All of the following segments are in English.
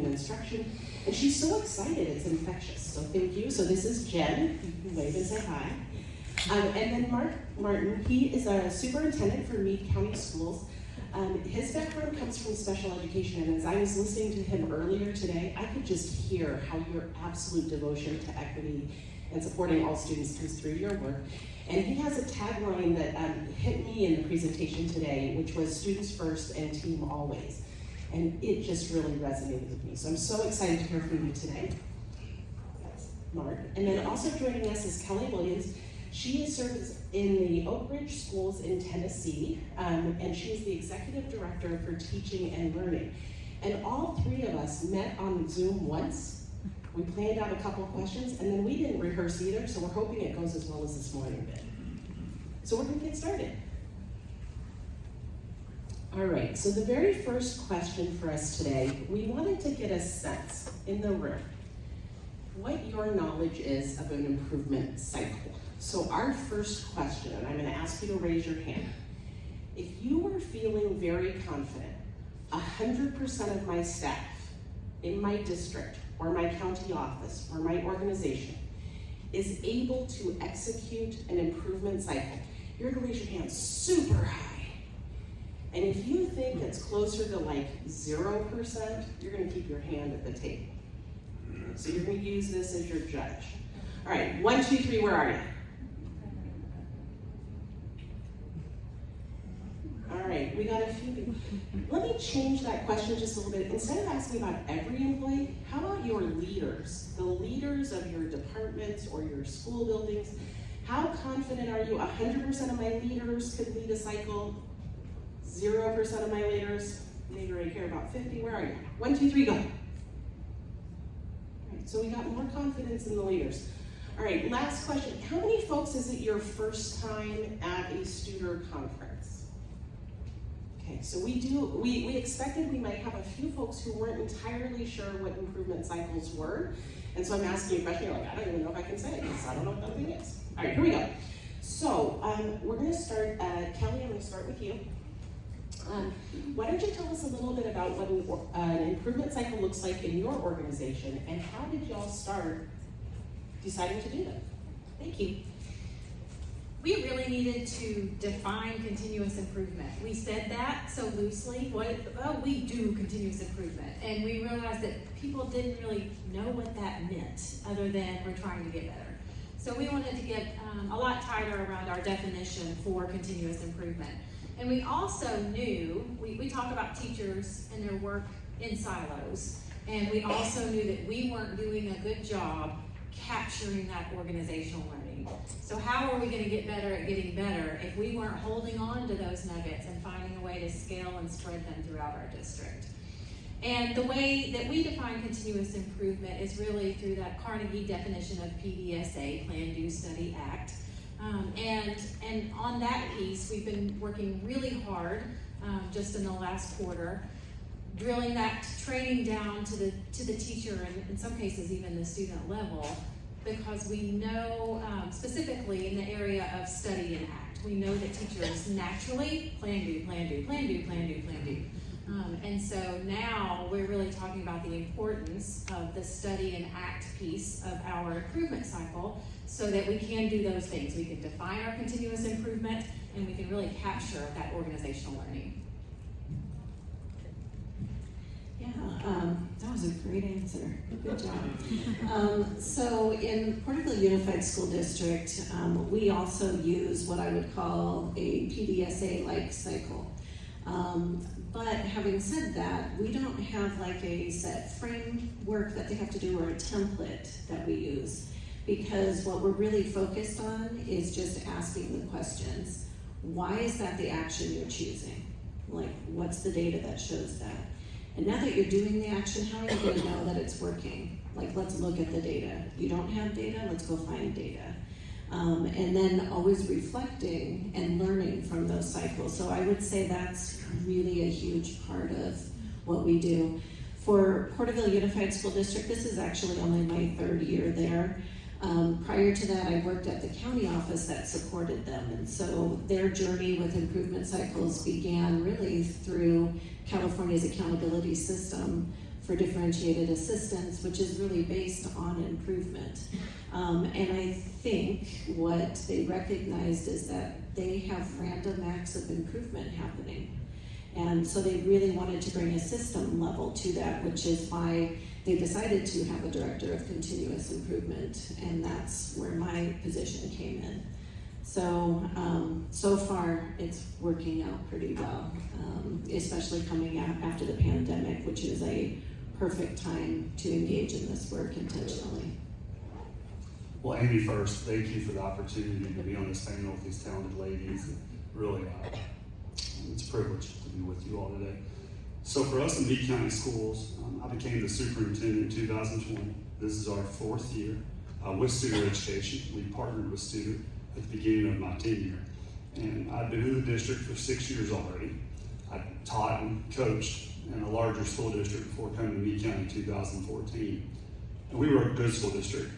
instruction, and she's so excited, it's infectious, so thank you. So this is Jen, you can wave and say hi. And then Mark Martin, he is a superintendent for Meade County Schools. His background comes from special education, and as I was listening to him earlier today, I could just hear how your absolute devotion to equity and supporting all students comes through your work. And he has a tagline that hit me in the presentation today, which was students first and team always. And it just really resonated with me. So I'm so excited to hear from you today. That's Mark. And then also joining us is Kelly Williams. She serves in the Oak Ridge Schools in Tennessee, and she's the executive director for teaching and learning. And all three of us met on Zoom once. We planned out a couple of questions, and then we didn't rehearse either, so we're hoping it goes as well as this morning did. So we're gonna get started. All right, so the very first question for us today, we wanted to get a sense in the room what your knowledge is of an improvement cycle. So our first question, and I'm gonna ask you to raise your hand. If you were feeling very confident, 100% of my staff in my district or my county office or my organization is able to execute an improvement cycle, you're gonna raise your hand super high. And if you think it's closer to like 0%, you're gonna keep your hand at the table. So you're gonna use this as your judge. All right, 1, 2, 3, where are you? All right, we got a few people. Let me change that question just a little bit. Instead of asking about every employee, how about your leaders? The leaders of your departments or your school buildings. How confident are you 100% of my leaders could lead a cycle? 0% of my leaders, maybe right here, about 50, where are you? 1, 2, 3, go. All right, so we got more confidence in the leaders. All right, last question. How many folks is it your first time at a Studer conference? Okay, so we expected we might have a few folks who weren't entirely sure what improvement cycles were. And so I'm asking you a question, you're like, I don't even know if I can say it because I don't know what that thing is. All right, here we go. So we're gonna start, Kelly, I'm gonna start with you. Why don't you tell us a little bit about what an improvement cycle looks like in your organization, and how did y'all start deciding to do that? Thank you. We really needed to define continuous improvement. We said that so loosely, we do continuous improvement. And we realized that people didn't really know what that meant, other than we're trying to get better. So we wanted to get a lot tighter around our definition for continuous improvement. And we also knew, we talk about teachers and their work in silos, and we also knew that we weren't doing a good job capturing that organizational learning. So how are we gonna get better at getting better if we weren't holding on to those nuggets and finding a way to scale and spread them throughout our district? And the way that we define continuous improvement is really through that Carnegie definition of PDSA, Plan, Do, Study, Act. And on that piece, we've been working really hard just in the last quarter, drilling that training down to the teacher and in some cases even the student level, because we know specifically in the area of study and act, we know that teachers naturally plan, do, plan, do, plan, do, plan, do, plan, do. And so now we're really talking about the importance of the study and act piece of our improvement cycle so that we can do those things. We can define our continuous improvement and we can really capture that organizational learning. Yeah, that was a great answer. Good job. So in Porterville Unified School District, we also use what I would call a PDSA-like cycle. But having said that, we don't have like a set framework that they have to do or a template that we use, because what we're really focused on is just asking the questions. Why is that the action you're choosing? Like, what's the data that shows that? And now that you're doing the action, how are you gonna know that it's working? Like, let's look at the data. You don't have data, let's go find data. And then always reflecting and learning from those cycles. So I would say that's really a huge part of what we do. For Porterville Unified School District, this is actually only my 3rd year there. Prior to that, I worked at the county office that supported them. And so their journey with improvement cycles began really through California's accountability system for differentiated assistance, which is really based on improvement. And I think what they recognized is that they have random acts of improvement happening. And so they really wanted to bring a system level to that, which is why they decided to have a director of continuous improvement, and that's where my position came in. So, so far it's working out pretty well, especially coming out after the pandemic, which is a perfect time to engage in this work intentionally. Well, Amy, first, thank you for the opportunity to be on this panel with these talented ladies. Really, it's a privilege to be with you all today. So for us in Meade County Schools, I became the superintendent in 2020. This is our 4th year with student education. We partnered with student at the beginning of my tenure. And I've been in the district for 6 years already. I taught and coached in a larger school district before coming to Meade County in 2014. And we were a good school district.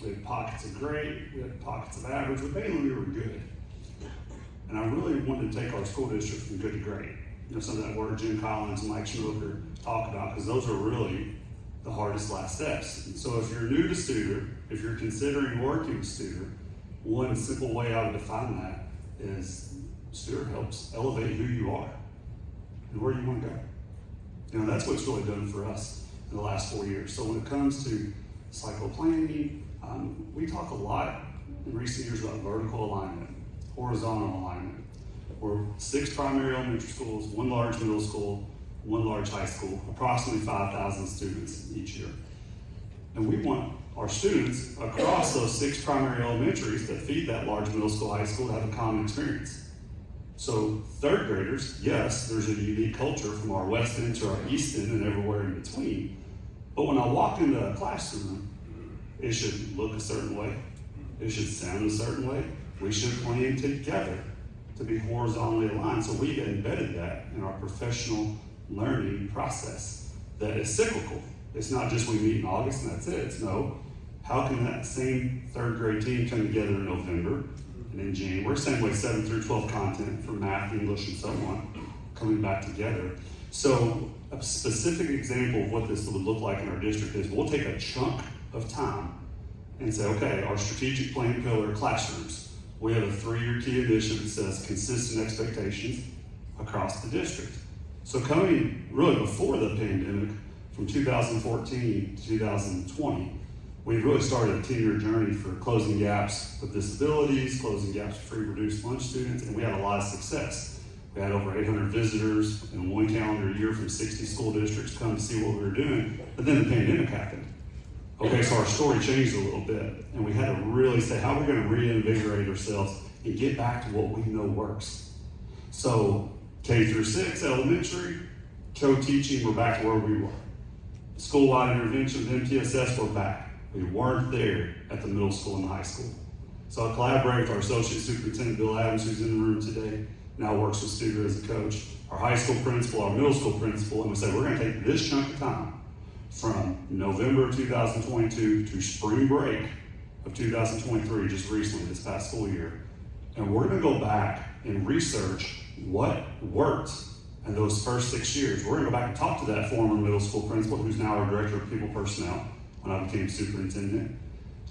We had pockets of great, we had pockets of average, but mainly we were good. And I really wanted to take our school district from good to great. You know, some of that work Jim Collins and Mike Schmucker talk about, because those are really the hardest last steps. And so if you're new to Studer, if you're considering working with Studer, one simple way I would define that is Studer helps elevate who you are and where you want to go. You know, that's what it's really done for us in the last 4 years. So when it comes to cycle planning, we talk a lot in recent years about vertical alignment, horizontal alignment. We're 6 primary elementary schools, 1 large middle school, 1 large high school, approximately 5,000 students each year. And we want our students across those 6 primary elementaries that feed that large middle school, high school to have a common experience. So 3rd graders, yes, there's a unique culture from our west end to our east end and everywhere in between. But when I walk into a classroom, it should look a certain way. It should sound a certain way. We should plan together to be horizontally aligned. So we embedded that in our professional learning process that is cyclical. It's not just we meet in August and that's it. It's no, how can that same 3rd grade team come together in November and in January, same way 7 through 12 content for math, English, and so on, coming back together. So a specific example of what this would look like in our district is we'll take a chunk of time and say, okay, our strategic plan pillar, classrooms. We have a 3-year key initiative that says consistent expectations across the district. So coming really before the pandemic, from 2014 to 2020, we really started a 10-year journey for closing gaps with disabilities, closing gaps with free reduced lunch students, and we had a lot of success. We had over 800 visitors in 1 calendar year from 60 school districts come to see what we were doing, but then the pandemic happened. Okay, so our story changed a little bit, and we had to really say, how are we going to reinvigorate ourselves and get back to what we know works? So K through 6 elementary, co-teaching, we're back to where we were. School-wide intervention with MTSS, we're back. We weren't there at the middle school and the high school. So I collaborate with our Associate Superintendent, Bill Adams, who's in the room today, now works with Studer as a coach, our high school principal, our middle school principal, and we say, we're going to take this chunk of time from November of 2022 to spring break of 2023, just recently, this past school year. And we're going to go back and research what worked in those first 6 years. We're going to go back and talk to that former middle school principal, who's now our director of people personnel when I became superintendent.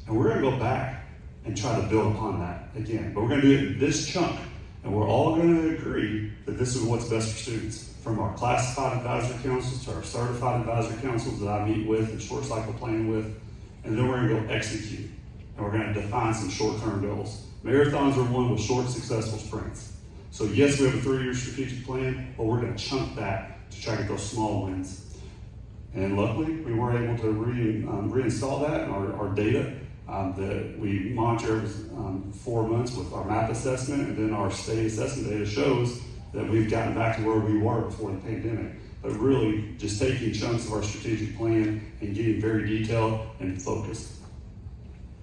And we're going to go back and try to build upon that again. But we're going to do it in this chunk. And we're all going to agree that this is what's best for students. From our classified advisory councils to our certified advisory councils that I meet with and short cycle plan with. And then we're going to go execute. And we're going to define some short-term goals. Marathons are won with short, successful sprints. So yes, we have a 3-year strategic plan, but we're going to chunk that to try to get those small wins. And luckily, we were able to reinstall that in our data that we monitor every 4 months with our MAP assessment, and then our state assessment data shows that we've gotten back to where we were before the pandemic. But really just taking chunks of our strategic plan and getting very detailed and focused.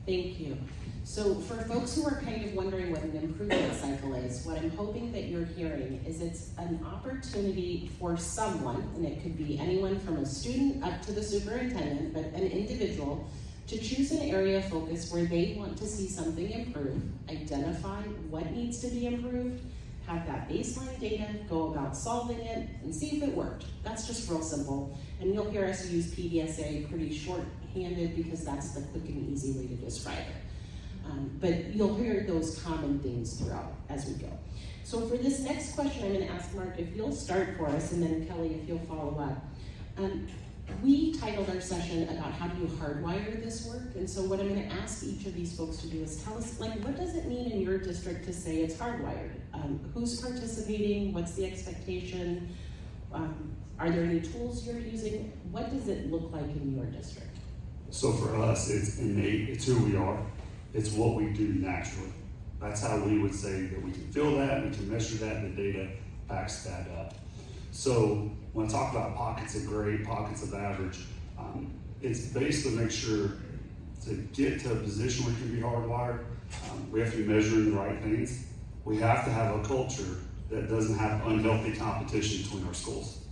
Thank you. So for folks who are kind of wondering what an improvement cycle is, what I'm hoping that you're hearing is it's an opportunity for someone, and it could be anyone from a student up to the superintendent, but an individual, to choose an area of focus where they want to see something improve, identify what needs to be improved, have that baseline data, go about solving it, and see if it worked. That's just real simple. And you'll hear us use PDSA pretty short-handed because that's the quick and easy way to describe it. But you'll hear those common things throughout as we go. So for this next question, I'm going to ask Mark if you'll start for us, and then Kelly, if you'll follow up. We titled our session about how do you hardwire this work, and so what I'm going to ask each of these folks to do is tell us, like, what does it mean in your district to say it's hardwired? Who's participating? What's the expectation? Are there any tools you're using? What does it look like in your district? So for us, it's innate, it's who we are, it's what we do naturally. That's how we would say that we can feel that, we can measure that, and the data backs that up. So when I talk about pockets of great, pockets of average, it's basically make sure to get to a position where it can be hardwired, we have to be measuring the right things. We have to have a culture that doesn't have unhealthy competition between our schools.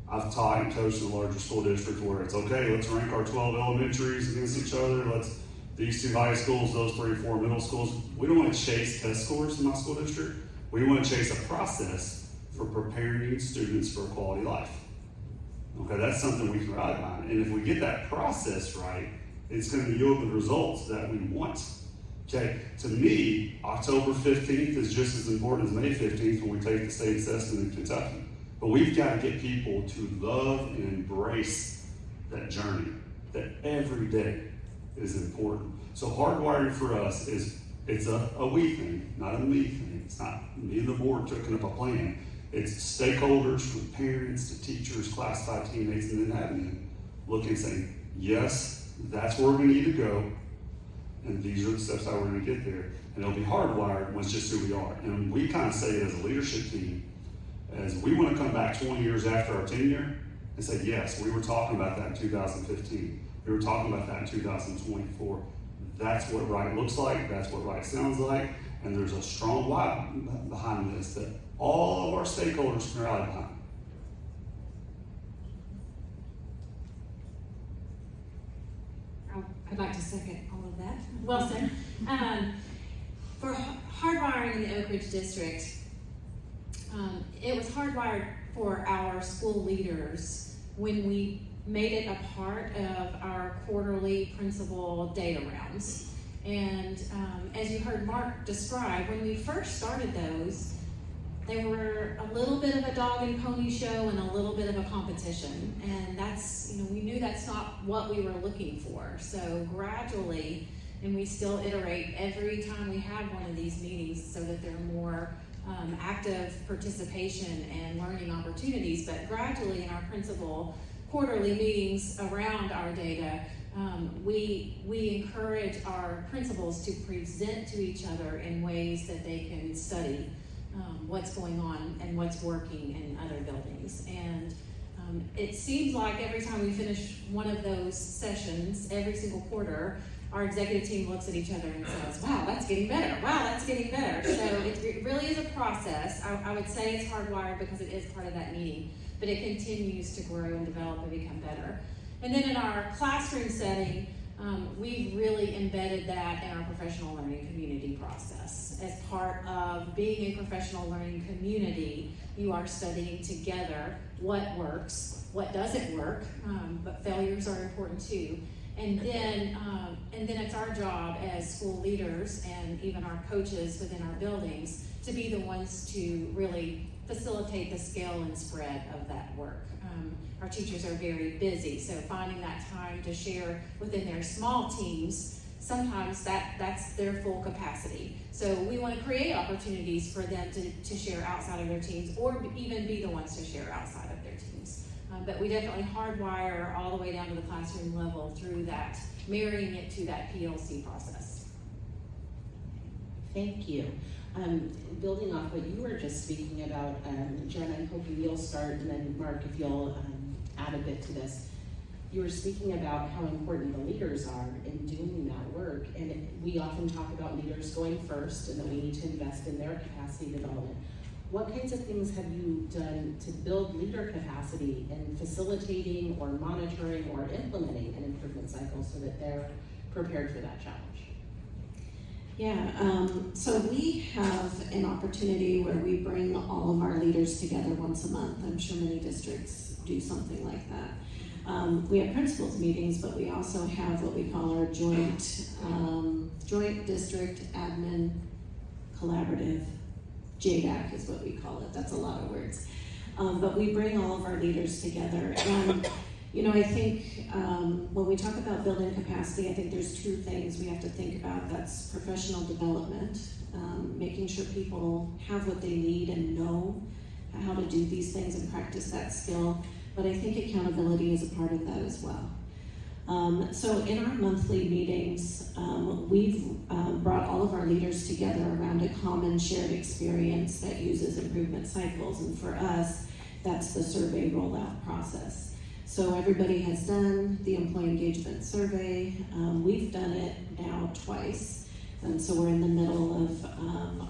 I've taught and coached in a larger school district where it's okay, let's rank our 12 elementaries against each other, these 2 high schools, those 3 or 4 middle schools. We don't want to chase test scores in my school district. We want to chase a process for preparing students for a quality life. Okay, that's something we can rely on. And if we get that process right, it's going to yield the results that we want. Okay, to me, October 15th is just as important as May 15th when we take the state assessment in Kentucky. But we've got to get people to love and embrace that journey, that every day is important. So hardwiring for us it's a we thing, not a me thing. It's not me and the board cooking up a plan. It's stakeholders from parents to teachers, classified teammates, and then admin looking and saying, yes, that's where we need to go, and these are the steps how we're going to get there. And it'll be hardwired when it's just who we are. And we kind of say it as a leadership team, as we want to come back 20 years after our tenure and say, yes, we were talking about that in 2015. We were talking about that in 2024. That's what right looks like. That's what right sounds like. And there's a strong why behind this that all of our stakeholders can rally behind. I'd like to second all of that. Well said. For hardwiring in the Oak Ridge District, it was hardwired for our school leaders when we made it a part of our quarterly principal data rounds. And as you heard Mark describe, when we first started those, they were a little bit of a dog and pony show and a little bit of a competition. And that's, we knew that's not what we were looking for. So gradually, and we still iterate every time we have one of these meetings so that they're more active participation and learning opportunities, but gradually in our principal quarterly meetings around our data, we encourage our principals to present to each other in ways that they can study what's going on and what's working in other buildings. And it seems like every time we finish one of those sessions, every single quarter, our executive team looks at each other and says, wow, that's getting better. Wow, that's getting better. So it really is a process. I would say it's hardwired because it is part of that meeting, but it continues to grow and develop and become better. And then in our classroom setting, we've really embedded that in our professional learning community process. As part of being a professional learning community, you are studying together what works, what doesn't work, but failures are important too. And then it's our job as school leaders and even our coaches within our buildings to be the ones to really facilitate the scale and spread of that work. Our teachers are very busy, so finding that time to share within their small teams, sometimes that's their full capacity. So we want to create opportunities for them to share outside of their teams or even be the ones to share outside of their teams. But we definitely hardwire all the way down to the classroom level through that, marrying it to that PLC process. Thank you. Building off what you were just speaking about, Jen, I'm hoping you'll start, and then Mark, if you'll add a bit to this. You were speaking about how important the leaders are in doing that work, and we often talk about leaders going first and that we need to invest in their capacity development. What kinds of things have you done to build leader capacity in facilitating or monitoring or implementing an improvement cycle so that they're prepared for that challenge? Yeah, so we have an opportunity where we bring all of our leaders together once a month. I'm sure many districts do something like that. We have principals meetings, but we also have what we call our joint district admin collaborative. JDAC is what we call it. That's a lot of words. But we bring all of our leaders together. And, you know, I think when we talk about building capacity, I think there's two things we have to think about. That's professional development, making sure people have what they need and know how to do these things and practice that skill. But I think accountability is a part of that as well. So in our monthly meetings, we've brought all of our leaders together around a common shared experience that uses improvement cycles. And for us, that's the survey rollout process. So everybody has done the employee engagement survey. We've done it now twice. And so we're in the middle of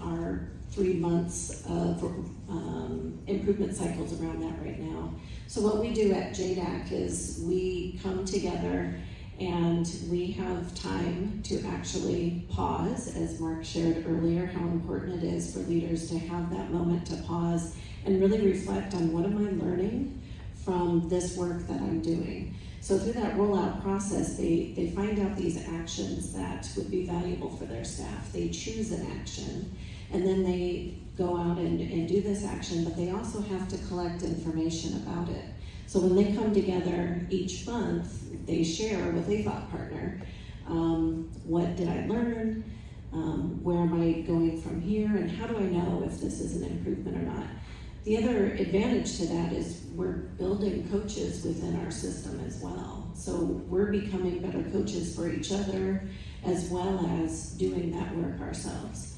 our 3 months of improvement cycles around that right now. So what we do at JDAC is we come together and we have time to actually pause, as Mark shared earlier, how important it is for leaders to have that moment to pause and really reflect on what am I learning from this work that I'm doing. So through that rollout process, they find out these actions that would be valuable for their staff. They choose an action, and then they go out and do this action, but they also have to collect information about it. So when they come together each month, they share with a thought partner, what did I learn, where am I going from here, and how do I know if this is an improvement or not? The other advantage to that is we're building coaches within our system as well. So we're becoming better coaches for each other as well as doing that work ourselves.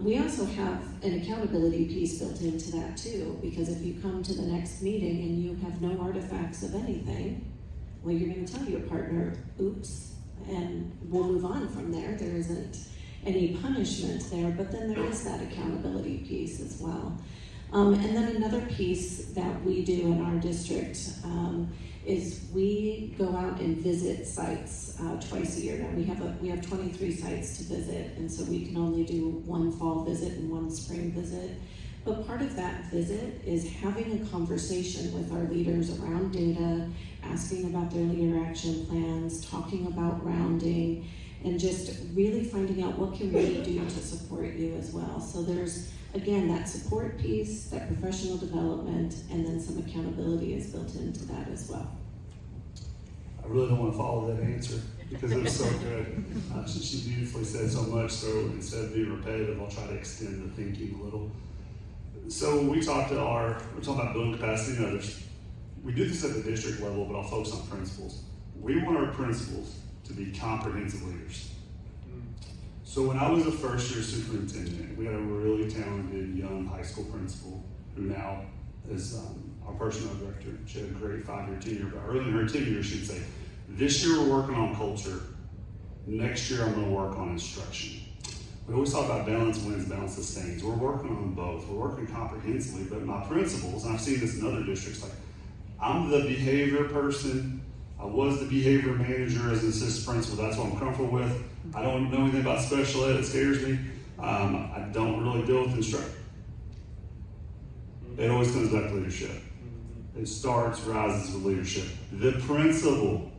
We also have an accountability piece built into that too, because if you come to the next meeting and you have no artifacts of anything, well, you're going to tell your partner, oops, and we'll move on from there. There isn't any punishment there, but then there is that accountability piece as well. And then another piece that we do in our district is we go out and visit sites twice a year. Now we have 23 sites to visit, and so we can only do one fall visit and one spring visit. But part of that visit is having a conversation with our leaders around data, asking about their leader action plans, talking about rounding, and just really finding out what can we do to support you as well. So there's, again, that support piece, that professional development, and then some accountability is built into that as well. I really don't want to follow that answer because it was so good. She beautifully said so much, so instead of being repetitive, I'll try to extend the thinking a little. So we're talking about building capacity and others. We do this at the district level, but I'll focus on principals. We want our principals to be comprehensive leaders. So when I was a first year superintendent, we had a really talented young high school principal who now is our personnel director. She had a great 5-year tenure, but early in her tenure, she'd say, this year we're working on culture, next year I'm gonna work on instruction. We always talk about balance wins, balance sustains. We're working on both. We're working comprehensively, but my principals, and I've seen this in other districts, like I'm the behavior person. I was the behavior manager as an assistant principal. That's what I'm comfortable with. I don't know anything about special ed. It scares me. I don't really deal with instruction. It always comes back to leadership. It starts, rises with leadership. The principal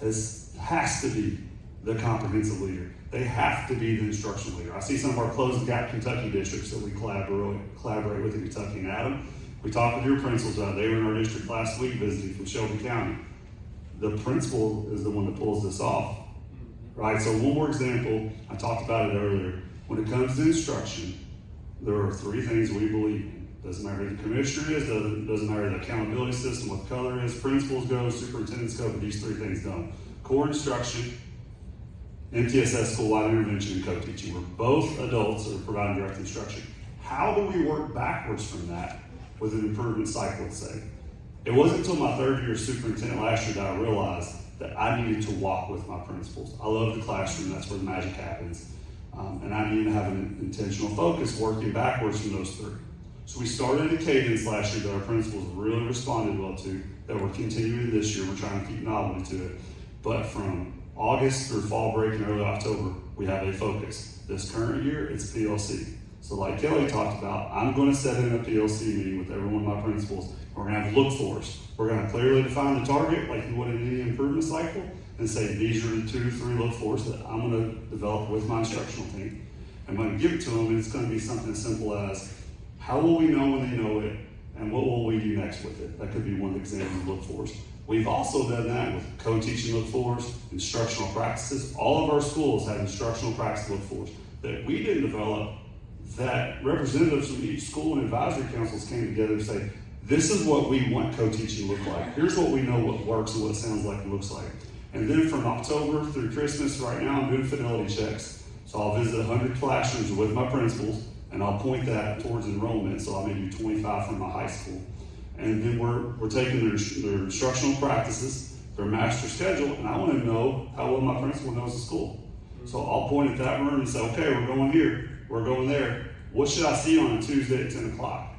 has to be the comprehensive leader. They have to be the instructional leader. I see some of our closed gap Kentucky districts that we collaborate with in Kentucky and Adam. We talked with your principals about it. They were in our district last week visiting from Shelby County. The principal is the one that pulls this off, right? So one more example, I talked about it earlier. When it comes to instruction, there are 3 things we believe in. Doesn't matter who the commissioner is, doesn't matter the accountability system, what the color is, principals go, superintendents go, but these 3 things don't. Core instruction, MTSS, school-wide intervention, and co-teaching. We're both adults that are providing direct instruction. How do we work backwards from that with an improvement cycle, let's say? It wasn't until my 3rd year as superintendent last year that I realized that I needed to walk with my principals. I love the classroom, that's where the magic happens. And I needed to have an intentional focus working backwards from those 3. So we started a cadence last year that our principals really responded well to, that we're continuing this year. We're trying to keep novelty to it. But from August through fall break and early October, we have a focus. This current year, it's PLC. So like Kelly talked about, I'm going to set in a PLC meeting with every one of my principals. We're going to have look-fors. We're going to clearly define the target like you would in any improvement cycle and say these are the 2-3 look-fors that I'm going to develop with my instructional team. I'm going to give it to them, and it's going to be something as simple as how will we know when they know it, and what will we do next with it? That could be one example of look-fors. We've also done that with co-teaching look-fors, instructional practices. All of our schools have instructional practice look-fors that we didn't develop, that representatives from each school and advisory councils came together to say, this is what we want co-teaching to look like. Here's what we know what works and what it sounds like it looks like. And then from October through Christmas, right now I'm doing fidelity checks. So I'll visit 100 classrooms with my principals, and I'll point that towards enrollment. So I may do 25 from my high school. And then we're taking their instructional practices, their master schedule, and I want to know how well my principal knows the school. So I'll point at that room and say, okay, we're going here, we're going there. What should I see on a Tuesday at 10 o'clock?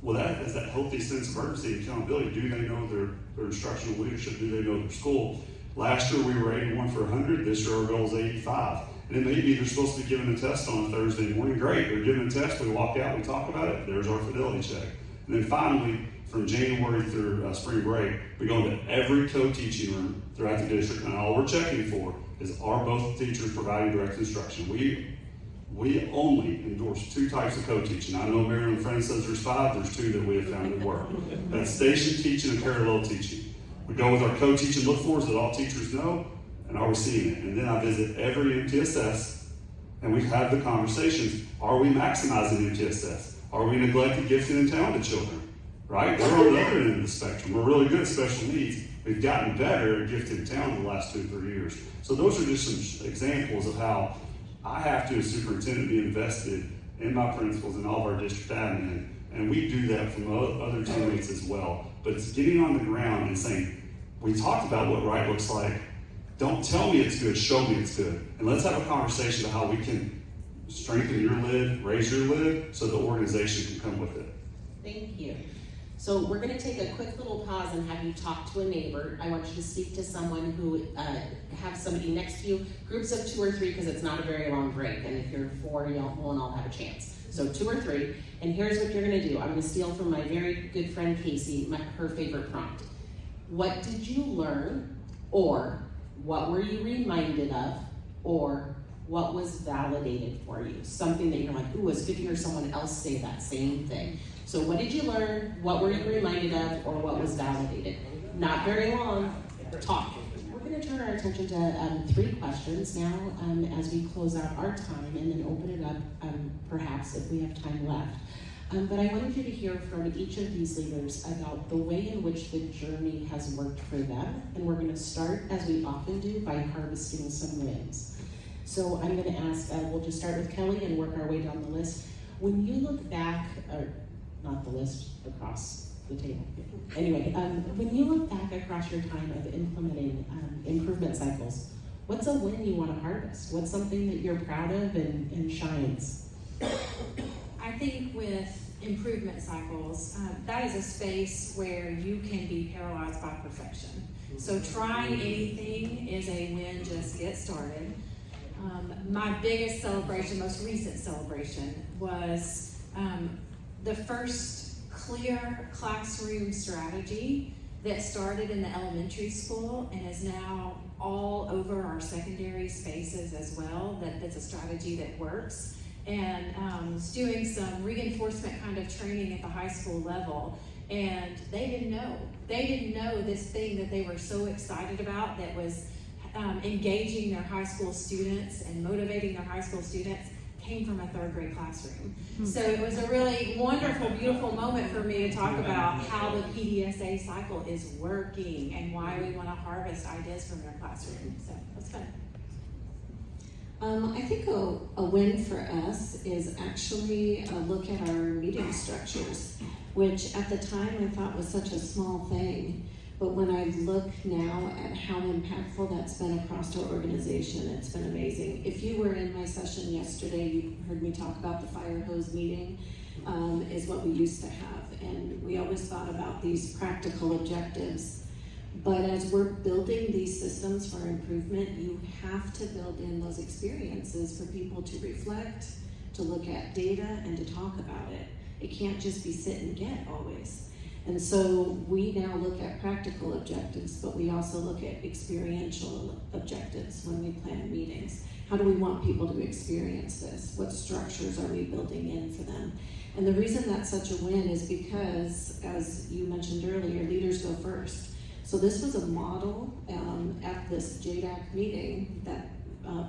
Well, that is that healthy sense of urgency and accountability. Do they know their instructional leadership? Do they know their school? Last year we were 81 for 100. This year our goal is 85. And it may be they're supposed to be given a test on a Thursday morning. Great, they're given a test. We walk out, we talk about it. There's our fidelity check. And then finally, from January through spring break, we go into every co-teaching room throughout the district, and all we're checking for is are both teachers providing direct instruction. We only endorse 2 types of co-teaching. I know Marilyn Friend says there's 5, there's 2 that we have found that work. That's station teaching and parallel teaching. We go with our co-teaching look-fors that all teachers know, and are we seeing it? And then I visit every MTSS, and we have the conversations. Are we maximizing MTSS? Are we neglecting gifted and talented children? Right? We're on the other end of the spectrum. We're really good at special needs. We've gotten better at gifted and talented the last 2 or 3 years. So those are just some examples of how I have to, as superintendent, be invested in my principals and all of our district admin, and we do that from other teammates as well. But it's getting on the ground and saying, we talked about what right looks like. Don't tell me it's good, show me it's good. And let's have a conversation about how we can strengthen your lid, raise your lid, so the organization can come with it. Thank you. So we're going to take a quick little pause and have you talk to a neighbor. I want you to speak to someone who have somebody next to you, groups of 2 or 3, because it's not a very long break. And if you're 4, you won't all have a chance. So 2 or 3. And here's what you're going to do. I'm going to steal from my very good friend Casey, her favorite prompt. What did you learn? Or what were you reminded of? Or what was validated for you? Something that you're like, ooh, it's good to hear someone else say that same thing. So what did you learn? What were you reminded of? Or what was validated? Not very long. Talk. We're going to turn our attention to 3 questions now as we close out our time, and then open it up perhaps if we have time left. But I wanted you to hear from each of these leaders about the way in which the journey has worked for them. And we're going to start, as we often do, by harvesting some wins. So I'm going to ask, we'll just start with Kelly and work our way down the list. When you look back, or not the list, across the table. Anyway, when you look back across your time of implementing improvement cycles, what's a win you want to harvest? What's something that you're proud of and shines? I think with improvement cycles, that is a space where you can be paralyzed by perfection. So trying anything is a win, just get started. My biggest celebration, most recent celebration, was the first clear classroom strategy that started in the elementary school and is now all over our secondary spaces as well. That's a strategy that works. And doing some reinforcement kind of training at the high school level, and they didn't know this thing that they were so excited about that was engaging their high school students and motivating their high school students came from a 3rd grade classroom. So it was a really wonderful, beautiful moment for me to talk about how the PDSA cycle is working and why we want to harvest ideas from their classroom. So that's fun. I think a win for us is actually a look at our meeting structures, which at the time I thought was such a small thing. But when I look now at how impactful that's been across our organization, it's been amazing. If you were in my session yesterday, you heard me talk about the fire hose meeting, is what we used to have. And we always thought about these practical objectives. But as we're building these systems for improvement, you have to build in those experiences for people to reflect, to look at data, and to talk about it. It can't just be sit and get always. And so we now look at practical objectives, but we also look at experiential objectives when we plan meetings. How do we want people to experience this? What structures are we building in for them? And the reason that's such a win is because, as you mentioned earlier, leaders go first. So this was a model at this JDAC meeting that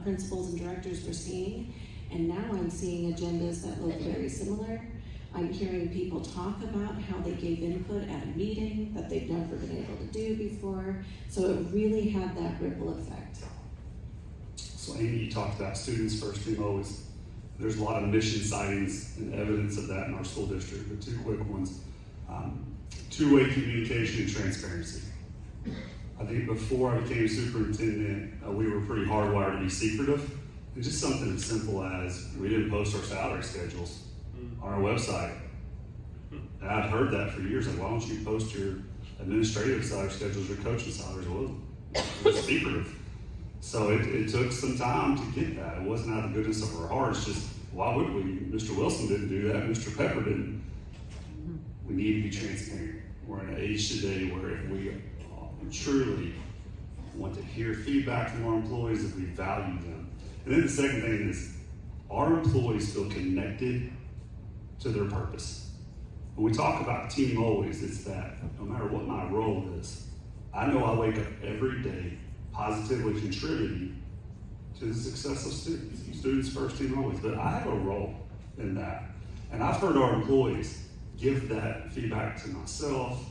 principals and directors were seeing, and now I'm seeing agendas that look very similar. I'm hearing people talk about how they gave input at a meeting that they've never been able to do before. So it really had that ripple effect. So Amy, you talked about students first team always. There's a lot of mission sightings and evidence of that in our school district, but two quick ones. Two-way communication and transparency. I think before I became superintendent, we were pretty hardwired to be secretive. And just something as simple as we didn't post our salary schedules on our website. And I'd heard that for years, like, why don't you post your administrative salary schedules, your coaching salaries? Well, it was secretive. So it took some time to get that. It wasn't out of the goodness of our hearts, just why would we? Mr. Wilson didn't do that, Mr. Pepper didn't. We need to be transparent. We're in an age today where if we truly want to hear feedback from our employees, if we value them. And then the second thing is, our employees feel connected to their purpose. When we talk about team always, it's that no matter what my role is, I know I wake up every day positively contributing to the success of students. Students first, team always, but I have a role in that. And I've heard our employees give that feedback to myself,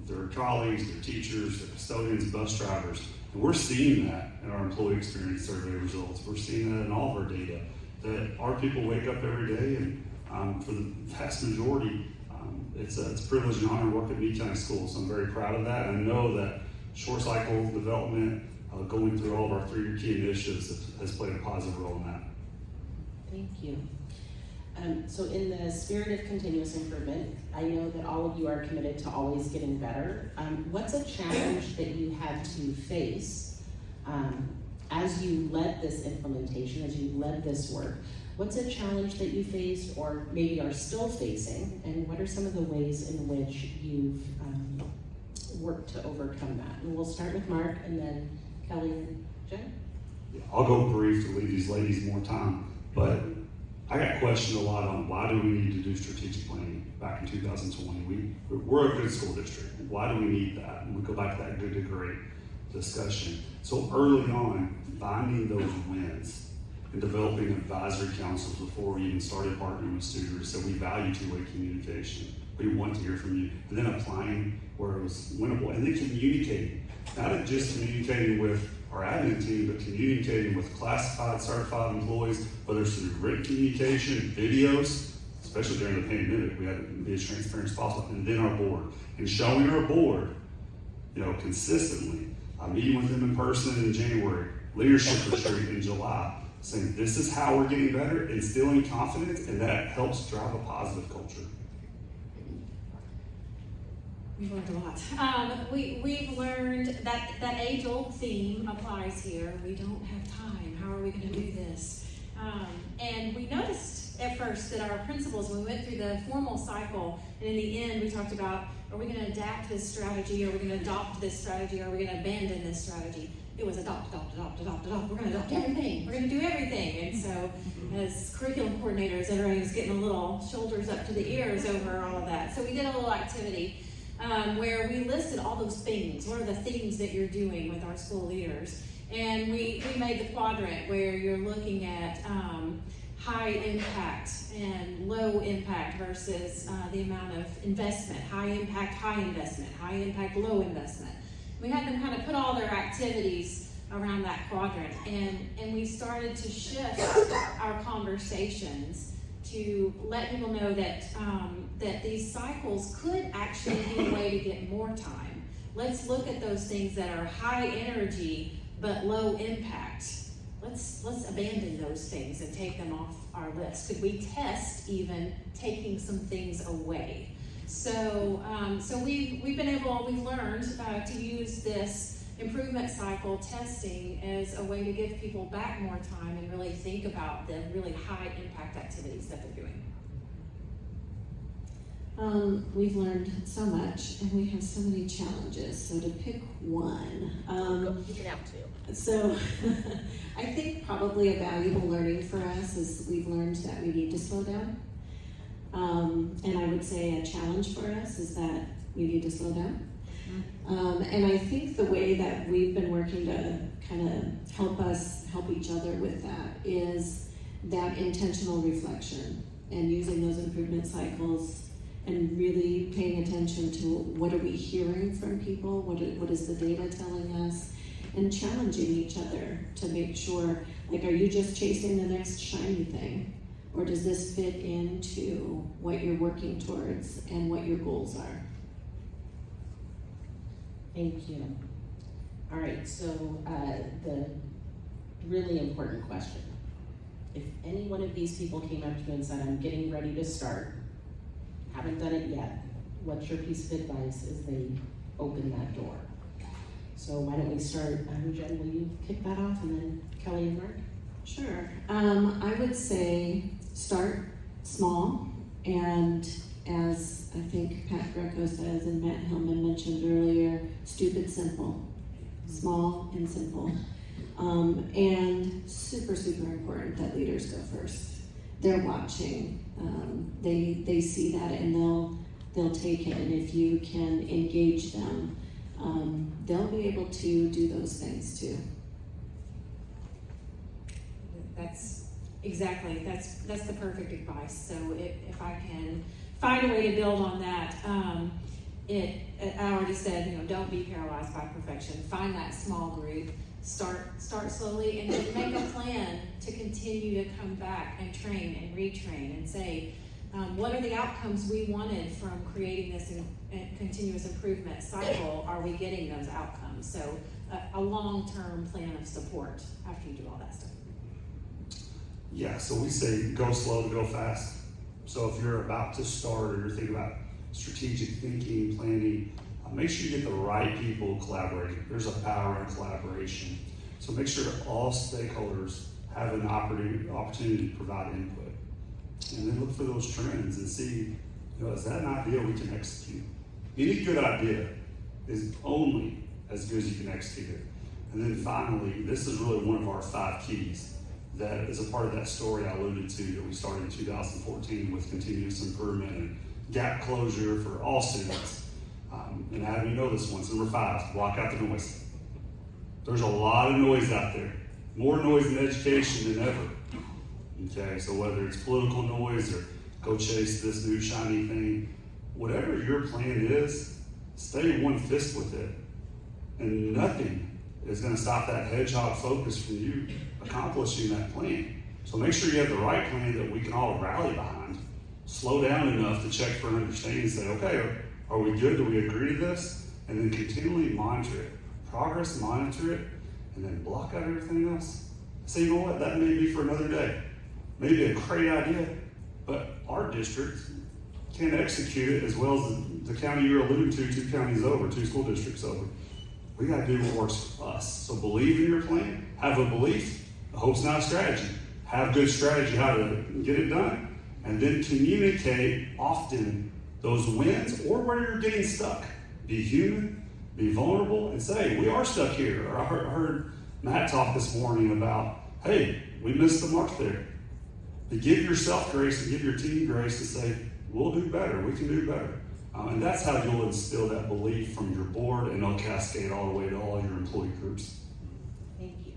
their colleagues, their teachers, their custodians, bus drivers, and we're seeing that in our employee experience survey results. We're seeing that in all of our data, that our people wake up every day, and for the vast majority, it's a privilege and honor to work at Meade County Schools. So I'm very proud of that. And I know that short cycle development, going through all of our 3-year key initiatives has played a positive role in that. Thank you. So in the spirit of continuous improvement, I know that all of you are committed to always getting better. What's a challenge that you had to face as you led this implementation, as you led this work? What's a challenge that you faced or maybe are still facing, and what are some of the ways in which you've worked to overcome that? And we'll start with Mark and then Kelly and Jen. I'll go brief to leave these ladies more time, but I got questioned a lot on why do we need to do strategic planning back in 2020. We're a good school district. Why do we need that? And we go back to that good to great discussion. So early on, finding those wins and developing advisory councils before we even started partnering with students. So we value two-way communication. We want to hear from you. And then applying where it was winnable. And then communicating. Not just communicating with our admin team, but communicating with classified, certified employees, whether it's through written communication, videos, especially during the pandemic, we had to be as transparent as possible, and then our board. And showing our board, consistently, meeting with them in person in January, leadership retreat in July, saying this is how we're getting better, instilling confidence, and that helps drive a positive culture. We've learned a lot. We've learned that age-old theme applies here. We don't have time. How are we going to do this? And we noticed at first that our principals, when we went through the formal cycle, and in the end we talked about, are we going to adapt this strategy? Are we going to adopt this strategy? Are we going to abandon this strategy? It was adopt. We're going to adopt everything. We're going to do everything. And so as curriculum coordinators, everybody was getting a little shoulders up to the ears over all of that. So we did a little activity where we listed all those things. What are the things that you're doing with our school leaders? And we made the quadrant where you're looking at high impact and low impact versus the amount of investment, high impact, high investment, high impact, low investment. We had them kind of put all their activities around that quadrant, and we started to shift our conversations to let people know that that these cycles could actually be a way to get more time. Let's look at those things that are high energy but low impact. Let's abandon those things and take them off our list. Could we test even taking some things away? So we've learned to use this improvement cycle testing as a way to give people back more time and really think about the really high impact activities that they're doing. We've learned so much, and we have so many challenges. So to pick one, You can have two. so I think probably a valuable learning for us is we've learned that we need to slow down. And I would say a challenge for us is that we need to slow down. And I think the way that we've been working to kind of help each other with that is that intentional reflection and using those improvement cycles and really paying attention to what are we hearing from people, what is the data telling us, and challenging each other to make sure, like, are you just chasing the next shiny thing? Or does this fit into what you're working towards and what your goals are? Thank you. All right, so the really important question. If any one of these people came up to you and said, I'm getting ready to start, haven't done it yet, what's your piece of advice as they open that door? So why don't we start, Jen, will you kick that off, and then Kelly and Mark? Sure. I would say start small, and as I think Pat Greco says and Matt Hillman mentioned earlier, stupid simple. Small and simple. And super, super important that leaders go first. They're watching. They see that, and they'll take it, and if you can engage them, they'll be able to do those things too. That's exactly, that's the perfect advice. So if I can find a way to build on that, I already said, don't be paralyzed by perfection. Find that small group, start slowly, and then make a plan to continue to come back and train and retrain and say, what are the outcomes we wanted from creating this continuous improvement cycle? Are we getting those outcomes? So a long-term plan of support after you do all that stuff. Yeah, so we say go slow to go fast. So if you're about to start or you're thinking about strategic thinking, planning, make sure you get the right people collaborating. There's a power in collaboration. So make sure that all stakeholders have an opportunity to provide input. And then look for those trends and see, is that an idea we can execute? Any good idea is only as good as you can execute it. And then finally, this is really one of our 5 keys that is a part of that story I alluded to that we started in 2014 with continuous improvement and gap closure for all students. And how do we know this one? So number 5, block out the noise. There's a lot of noise out there, more noise in education than ever. Okay, so whether it's political noise or go chase this new shiny thing, whatever your plan is, stay one fist with it. And nothing is going to stop that hedgehog focus from you accomplishing that plan. So make sure you have the right plan that we can all rally behind. Slow down enough to check for understanding and say, okay, are we good? Do we agree to this? And then continually monitor it. Progress, monitor it, and then block out everything else. Say, you know what, that may be for another day. Maybe a great idea, but our district can't execute it as well as the county you're alluding to, 2 counties over, 2 school districts over. We got to do what works for us. So believe in your plan, have a belief. A hope's not a strategy. Have good strategy how to get it done. And then communicate often those wins or where you're getting stuck. Be human, be vulnerable, and say, we are stuck here. Or I heard Matt talk this morning about, hey, we missed the mark there. To give yourself grace and give your team grace to say, we'll do better, we can do better. And that's how you'll instill that belief from your board, and it'll cascade all the way to all your employee groups. Thank you.